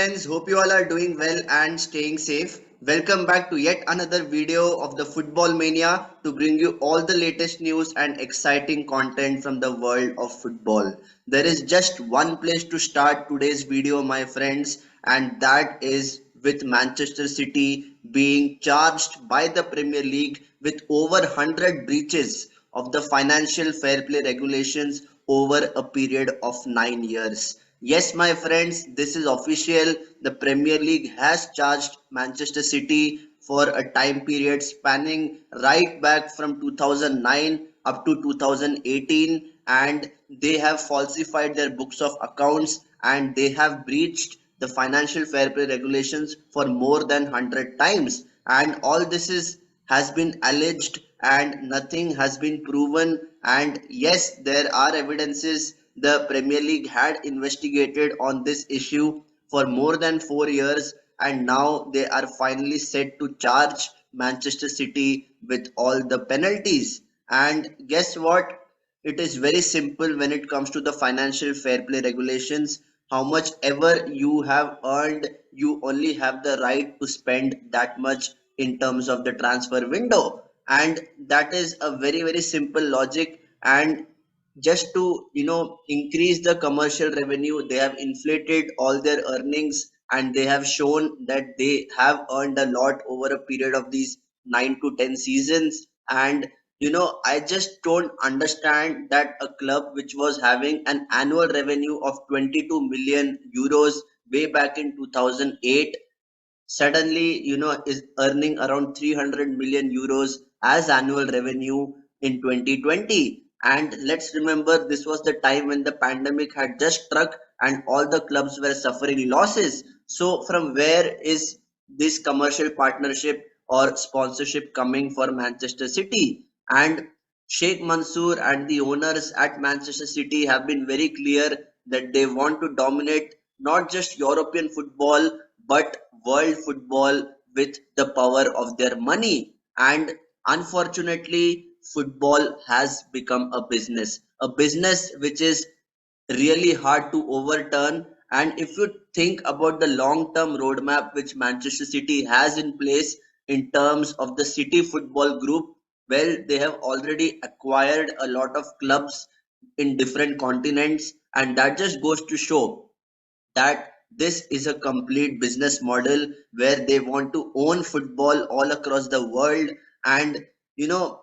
friends, hope you all are doing well and staying safe. Welcome back to yet another video of the Football Mania to bring you all the latest news and exciting content from the world of football. There is just one place to start today's video, my friends, and that is with Manchester City being charged by the Premier League with over 100 breaches of the financial fair play regulations over a period of 9 years. Yes, my friends, this is official. The Premier League has charged Manchester City for a time period spanning right back from 2009 up to 2018, and they have falsified their books of accounts and they have breached the financial fair play regulations for more than 100 times. And all this is has been alleged and nothing has been proven. And yes, there are evidences. The Premier League had investigated on this issue for more than 4 years, and now they are finally set to charge Manchester City with all the penalties. And guess what? It is very simple when it comes to the financial fair play regulations. How much ever you have earned, you only have the right to spend that much in terms of the transfer window. And that is a very simple logic. And just to increase the commercial revenue, they have inflated all their earnings and they have shown that they have earned a lot over a period of these 9 to 10 seasons. And I just don't understand that a club which was having an annual revenue of 22 million euros way back in 2008 suddenly is earning around 300 million euros as annual revenue in 2020. And let's remember, this was the time when the pandemic had just struck and all the clubs were suffering losses. So from where is this commercial partnership or sponsorship coming for Manchester City? And Sheikh Mansour and the owners at Manchester City have been very clear that they want to dominate not just European football but world football with the power of their money. And unfortunately, football has become a business which is really hard to overturn. And if you think about the long term roadmap which Manchester City has in place in terms of the City Football Group, well, they have already acquired a lot of clubs in different continents, and that just goes to show that this is a complete business model where they want to own football all across the world. And you know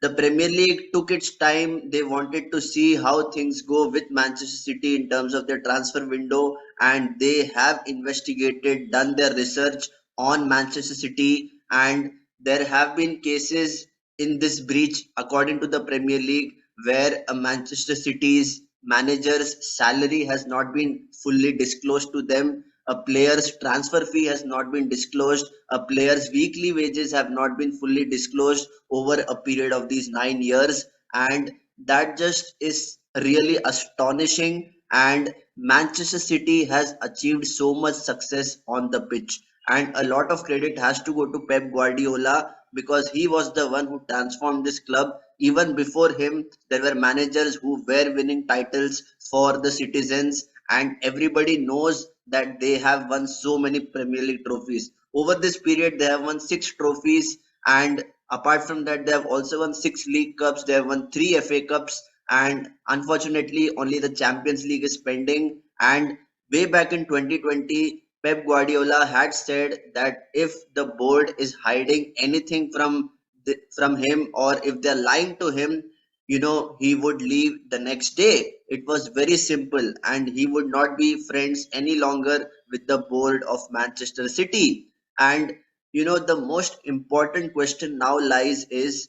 the Premier League took its time. They wanted to see how things go with Manchester City in terms of their transfer window, and they have investigated, done their research on Manchester City, and there have been cases in this breach, according to the Premier League, where a Manchester City's manager's salary has not been fully disclosed to them. A player's transfer fee has not been disclosed. A player's weekly wages have not been fully disclosed over a period of these 9 years. And that just is really astonishing. And Manchester City has achieved so much success on the pitch. And a lot of credit has to go to Pep Guardiola because he was the one who transformed this club. Even before him, there were managers who were winning titles for the citizens, and everybody knows that they have won so many Premier League trophies. Over this period, they have won 6 trophies, and apart from that, they have also won 6 League Cups, they have won 3 FA Cups, and unfortunately, only the Champions League is pending. And way back in 2020, Pep Guardiola had said that if the board is hiding anything from him, or if they're lying to him, he would leave the next day. It was very simple, and he would not be friends any longer with the board of Manchester City. And the most important question now lies is,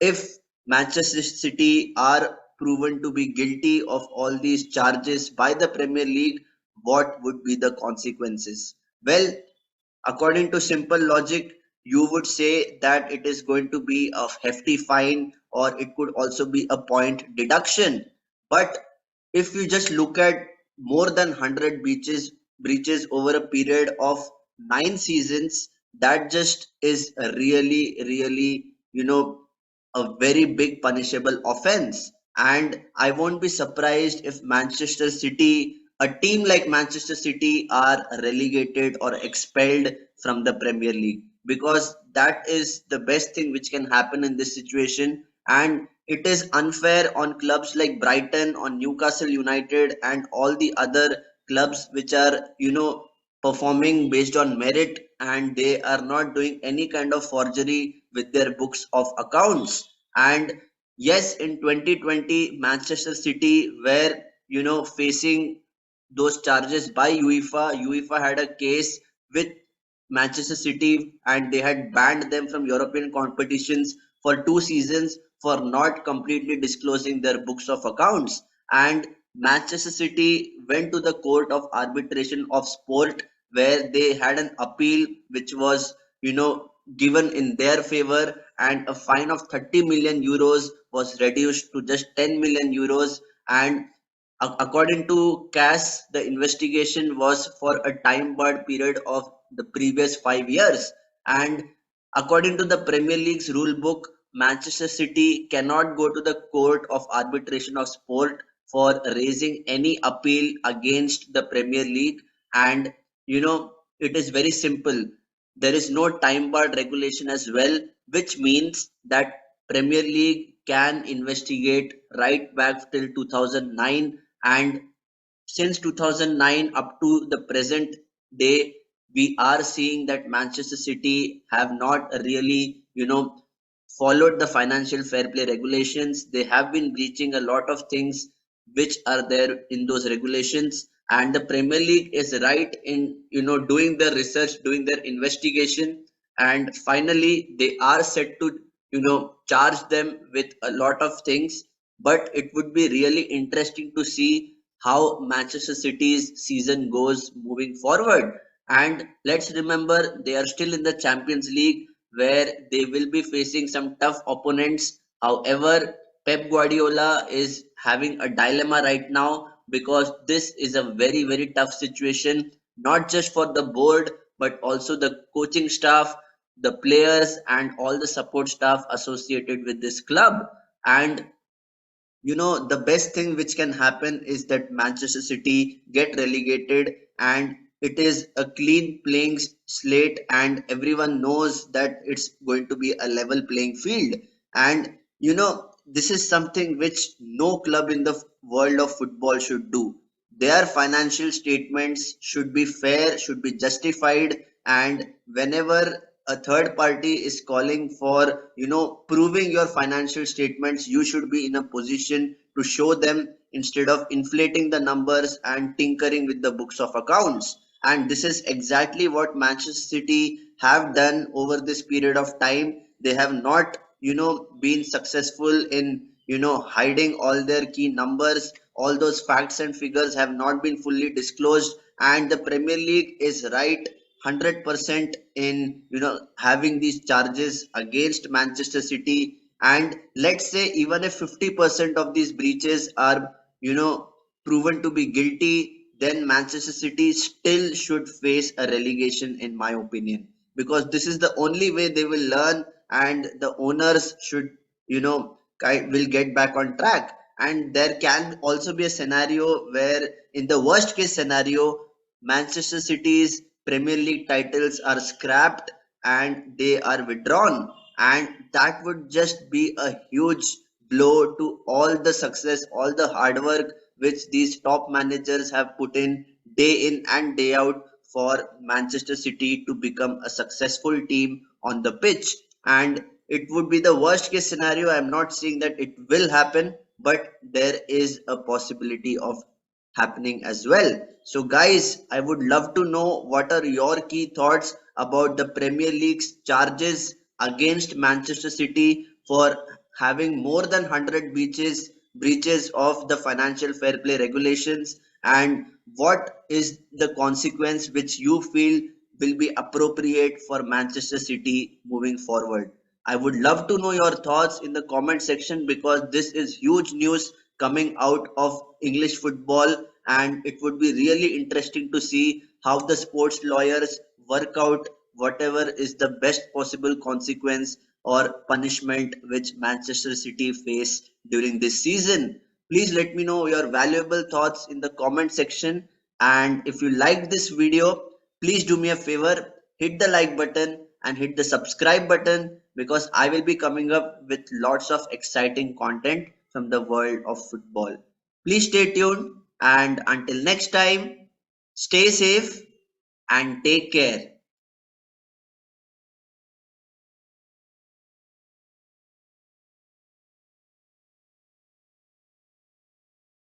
if Manchester City are proven to be guilty of all these charges by the Premier League, what would be the consequences? Well, according to simple logic, you would say that it is going to be a hefty fine, or it could also be a point deduction. But if you just look at more than 100 breaches over a period of 9 seasons, that just is a really, a very big punishable offense. And I won't be surprised if Manchester City a team like Manchester City are relegated or expelled from the Premier League, because that is the best thing which can happen in this situation. And it is unfair on clubs like Brighton, on Newcastle United, and all the other clubs which are, performing based on merit, and they are not doing any kind of forgery with their books of accounts. And yes, in 2020, Manchester City were, facing those charges by UEFA. UEFA had a case with Manchester City, and they had banned them from European competitions for 2 seasons for not completely disclosing their books of accounts. And Manchester City went to the Court of Arbitration of Sport, where they had an appeal which was, given in their favor, and a fine of 30 million euros was reduced to just 10 million euros. And according to CAS, the investigation was for a time barred period of the previous 5 years. And according to the Premier League's rule book, Manchester City cannot go to the Court of Arbitration of Sport for raising any appeal against the Premier League. And it is very simple. There is no time barred regulation as well, which means that Premier League can investigate right back till 2009. And since 2009 up to the present day, we are seeing that Manchester City have not really, followed the financial fair play regulations. They have been breaching a lot of things which are there in those regulations. And the Premier League is right in, doing their research, doing their investigation. And finally, they are set to, charge them with a lot of things. But it would be really interesting to see how Manchester City's season goes moving forward. And let's remember, they are still in the Champions League, where they will be facing some tough opponents. However, Pep Guardiola is having a dilemma right now, because this is a very, very tough situation, not just for the board, but also the coaching staff, the players, and all the support staff associated with this club. And the best thing which can happen is that Manchester City get relegated, and it is a clean playing slate, and everyone knows that it's going to be a level playing field. And this is something which no club in the world of football should do. Their financial statements should be fair, should be justified, and whenever a third party is calling for, proving your financial statements, you should be in a position to show them, instead of inflating the numbers and tinkering with the books of accounts. And this is exactly what Manchester City have done over this period of time. They have not, been successful in, hiding all their key numbers. All those facts and figures have not been fully disclosed, and the Premier League is right 100% in, having these charges against Manchester City. And let's say even if 50% of these breaches are, proven to be guilty, then Manchester City still should face a relegation, in my opinion, because this is the only way they will learn, and the owners should, will get back on track. And there can also be a scenario where, in the worst case scenario, Manchester City's Premier League titles are scrapped and they are withdrawn. And that would just be a huge blow to all the success, all the hard work which these top managers have put in day in and day out for Manchester City to become a successful team on the pitch. And it would be the worst case scenario. I'm not saying that it will happen, but there is a possibility of happening as well. So, guys, I would love to know what are your key thoughts about the Premier League's charges against Manchester City for having more than 100 breaches of the financial fair play regulations, and what is the consequence which you feel will be appropriate for Manchester City moving forward. I would love to know your thoughts in the comment section, because this is huge news coming out of English football, and it would be really interesting to see how the sports lawyers work out whatever is the best possible consequence or punishment which Manchester City face during this season. Please let me know your valuable thoughts in the comment section. And if you liked this video, please do me a favor, hit the like button and hit the subscribe button, because I will be coming up with lots of exciting content from the world of football. Please stay tuned, and until next time, stay safe and take care.